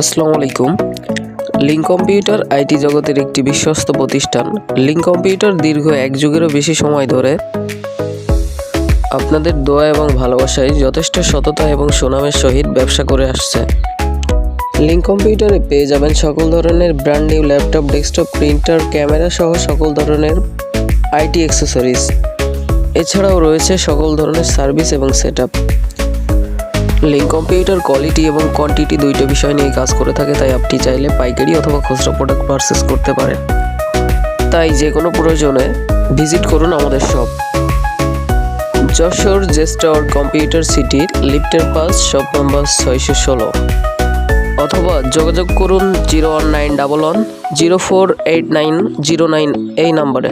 আসসালামু আলাইকুম। Link computer IT জগতের একটি বিশ্বস্ত প্রতিষ্ঠান। লিঙ্ক কম্পিউটার দীর্ঘ এক যুগেরও বেশি সময় ধরে আপনাদের দোয়া এবং ভালোবাসায় যথেষ্ট সততা এবং সুনামের সহিত ব্যবসা করে আসছে। লিঙ্ক কম্পিউটারে পেয়ে যাবেন সকল ধরনের brand new laptop, desktop, printer, camera সহ সকল ধরনের আইটি অ্যাক্সেসরিজ। এছাড়াও রয়েছে সকল ধরনের সার্ভিস এবং সেটআপ। লিঙ্ক কম্পিউটার কোয়ালিটি এবং কোয়ান্টিটি দুইটা বিষয় নিয়ে কাজ করে থাকে, তাই আপনি চাইলে পাইকারি অথবা খুচরা প্রোডাক্ট পারচেস করতে পারেন। তাই যে কোনো প্রয়োজনে ভিজিট করুন আমাদের শপ, যশোর জেস্টাওয়ার কম্পিউটার সিটি, লিফটের পাস, শপ নম্বর 616, অথবা যোগাযোগ করুন 01911 048909 এই নাম্বারে।